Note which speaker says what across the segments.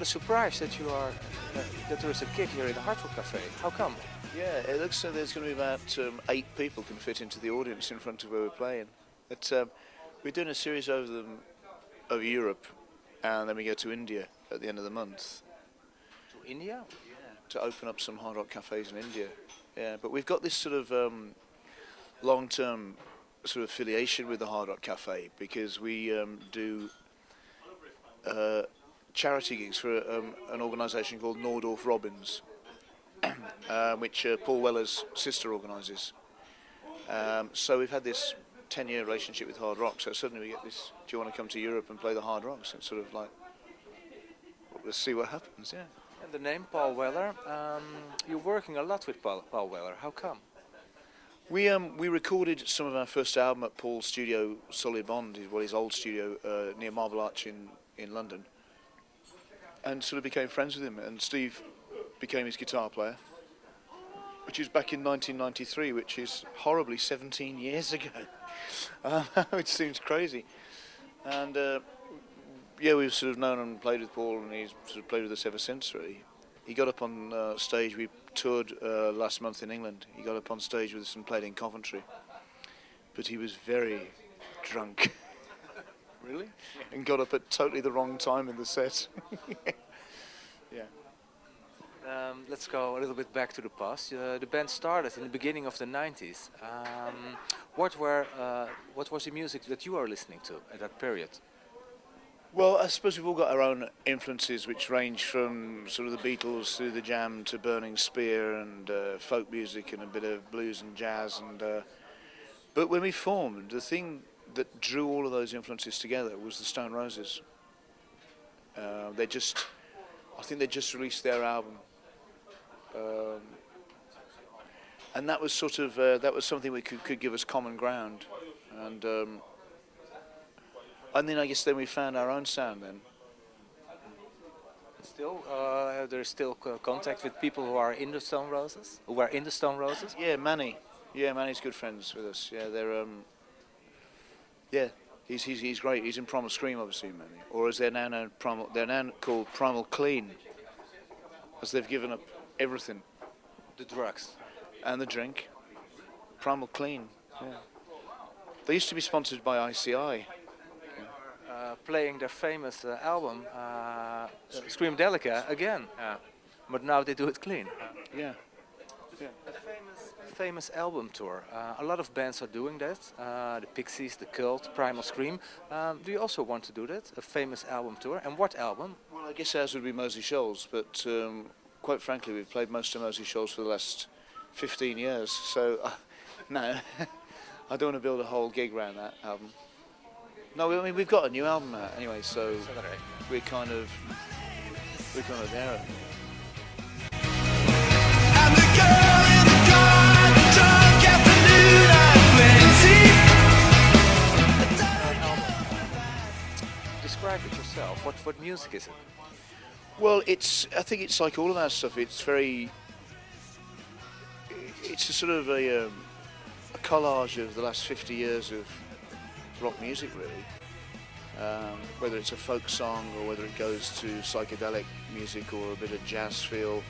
Speaker 1: rather surprised that you are that there is a gig here in the Hard Rock Cafe. How come?
Speaker 2: Yeah, it looks like there's going to be about 8 people can fit into the audience in front of where we're playing. But we're doing a series over Europe, and then we go to India at the end of the month.
Speaker 1: To India?
Speaker 2: Yeah. To open up some hard rock cafes in India. Yeah, but we've got this sort of long-term sort of affiliation with the Hard Rock Cafe because we do charity gigs for an organisation called Noordorf Robbins, which Paul Weller's sister organises. So we've had this 10-year relationship with Hard Rock, so suddenly we get this, do you want to come to Europe and play the Hard Rocks? It's sort of like, let's see what happens, yeah.
Speaker 1: And the name Paul Weller, you're working a lot with Paul Weller. How come?
Speaker 2: We recorded some of our first album at Paul's studio, Solid Bond, his old studio near Marble Arch in London, and sort of became friends with him. And Steve became his guitar player, which is back in 1993, which is horribly 17 years ago, which seems crazy. And yeah, we've sort of known and played with Paul, and he's sort of played with us ever since, really. He got up on stage, we toured last month in England. He got up on stage with us and played in Coventry. But he was very drunk. Really? Yeah. And got up at totally the wrong time in the set. Yeah.
Speaker 1: Let's go a little bit back to the past. The band started in the beginning of the 90s. What was the music that you were listening to at that period?
Speaker 2: Well, I suppose we've all got our own influences, which range from sort of the Beatles through the Jam to Burning Spear and folk music and a bit of blues and jazz. And but when we formed, the thing that drew all of those influences together was the Stone Roses. I think they just released their album, and that was sort of that was something we could give us common ground, and then I guess then we found our own sound then.
Speaker 1: Still, there's still contact with people who are in the Stone Roses? Who were in the Stone Roses?
Speaker 2: Yeah, Manny. Yeah, Manny's good friends with us. Yeah, they're yeah, he's great. He's in Primal Scream, obviously, Manny. Or as they're now known, they're now called Primal Clean, as they've given up everything.
Speaker 1: The drugs.
Speaker 2: And the drink. Primal Clean. Yeah. They used to be sponsored by ICI.
Speaker 1: Playing their famous album, Screamadelica, again. But now they do it clean.
Speaker 2: Yeah. Yeah.
Speaker 1: A famous album tour. A lot of bands are doing that. The Pixies, The Cult, Primal Scream. Do you also want to do that? A famous album tour? And what album?
Speaker 2: Well, I guess ours would be Moseley Shoals, but quite frankly, we've played most of Moseley Shoals for the last 15 years. So, no, I don't want to build a whole gig around that album. No, I mean we've got a new album out anyway, so we're kind of there.
Speaker 3: I'm the girl in the car, drunk afternoon,
Speaker 1: Describe it yourself. What music is it?
Speaker 2: Well, I think it's like all of our stuff. It's a sort of a collage of the last 50 years of rock music, really. Whether it's a folk song or whether it goes to psychedelic music or a bit of jazz feel.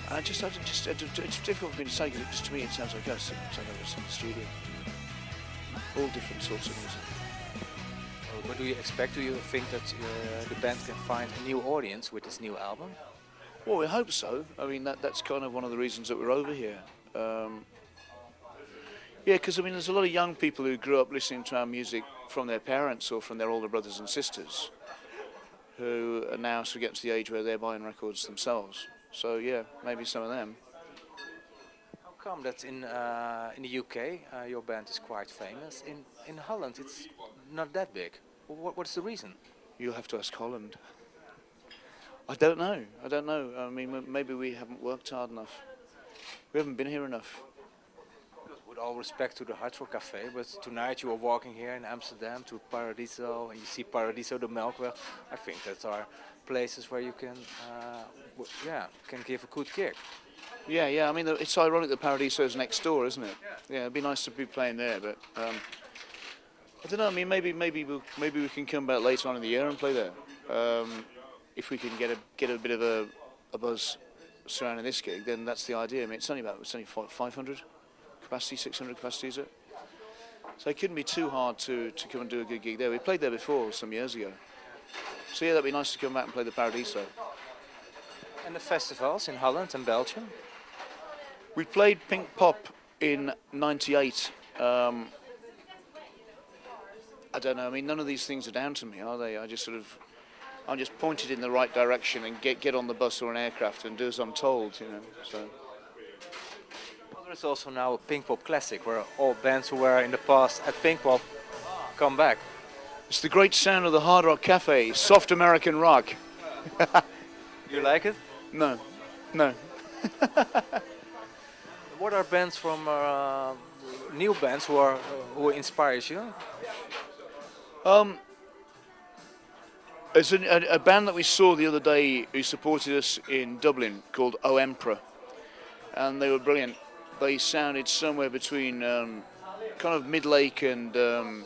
Speaker 2: It's difficult for me to say because just to me it sounds like us. It sounds like us in the studio. All different sorts of music.
Speaker 1: What do you expect? Do you think that the band can find a new audience with this new album?
Speaker 2: Well, we hope so. I mean, that's kind of one of the reasons that we're over here. Yeah, because I mean, there's a lot of young people who grew up listening to our music from their parents or from their older brothers and sisters, who are now sort of getting to the age where they're buying records themselves. So yeah, maybe some of them.
Speaker 1: How come that in the UK your band is quite famous? In Holland it's not that big. What's the reason?
Speaker 2: You'll have to ask Holland. I don't know. I mean, maybe we haven't worked hard enough. We haven't been here enough.
Speaker 1: With all respect to the Hard Rock Cafe, but tonight you are walking here in Amsterdam to Paradiso, and you see Paradiso de Melkweg. I think that are places where you can give a good gig.
Speaker 2: Yeah. I mean, it's ironic that Paradiso's next door, isn't it? Yeah, it'd be nice to be playing there, but I don't know. I mean, maybe we can come back later on in the year and play there. If we can get a bit of a buzz surrounding this gig, then that's the idea. I mean, it's only 500 capacity, 600 capacity, is it? So it couldn't be too hard to come and do a good gig there. We played there before some years ago. So yeah, that'd be nice to come back and play the Paradiso.
Speaker 1: And the festivals in Holland and Belgium?
Speaker 2: We played Pinkpop in '98. I don't know. I mean, none of these things are down to me, are they? I'm just pointed in the right direction and get on the bus or an aircraft and do as I'm told, you know. So.
Speaker 1: Well, there's also now a Pinkpop Classic, where all bands who were in the past at Pinkpop come back.
Speaker 2: It's the great sound of the Hard Rock Cafe, soft American rock.
Speaker 1: You like it?
Speaker 2: No, no.
Speaker 1: What are bands from new bands who inspires you?
Speaker 2: There's a band that we saw the other day who supported us in Dublin called O Emperor, and they were brilliant. They sounded somewhere between kind of Midlake and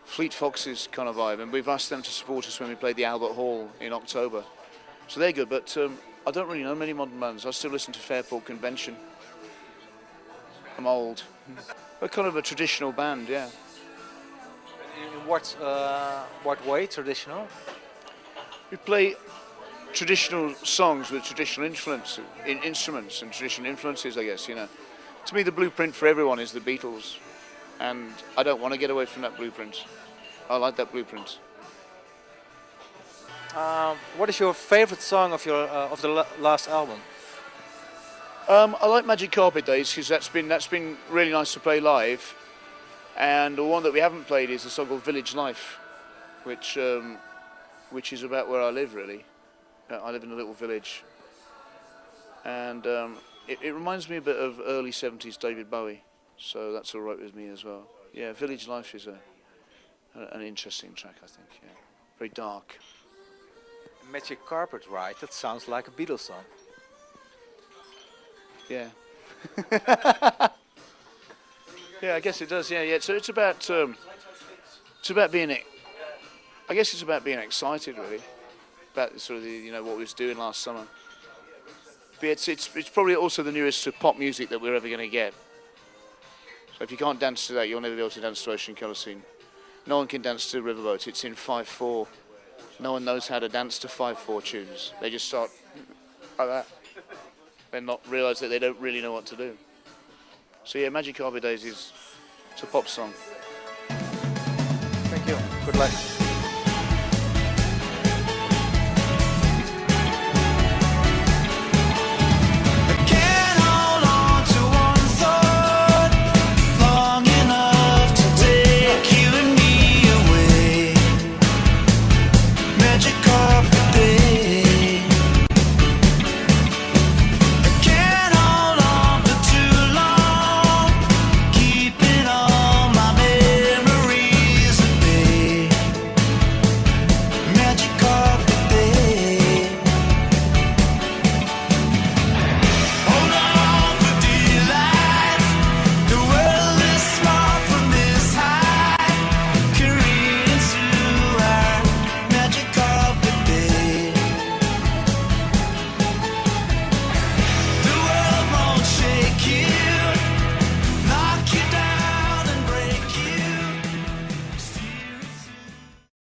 Speaker 2: Fleet Foxes kind of vibe, and we've asked them to support us when we played the Albert Hall in October. So they're good, but I don't really know many modern bands. I still listen to Fairport Convention. I'm old. We're kind of a traditional band, yeah.
Speaker 1: In what way traditional?
Speaker 2: We play traditional songs with traditional instruments and traditional influences, I guess, you know. To me, the blueprint for everyone is the Beatles, and I don't want to get away from that blueprint. I like that blueprint.
Speaker 1: What is your favorite song of the last album?
Speaker 2: I like Magic Carpet Days because that's been really nice to play live, and the one that we haven't played is a song called Village Life, which is about where I live really. I live in a little village, and it reminds me a bit of early '70s David Bowie, so that's all right with me as well. Yeah, Village Life is an interesting track, I think. Yeah, very dark.
Speaker 1: Magic Carpet Ride, that sounds like a Beatles song.
Speaker 2: Yeah. Yeah, I guess it does. Yeah, yeah. So it's about being. I guess it's about being excited, really, about sort of what we was doing last summer. But it's probably also the newest to pop music that we're ever going to get. So if you can't dance to that, you'll never be able to dance to Ocean Colour Scene. No one can dance to Riverboat. It's in 5/4. No one knows how to dance to 5/4 tunes. They just start like that. And not realise that they don't really know what to do. So yeah, Magic Carpet Days is a pop song.
Speaker 1: Thank you. Good luck.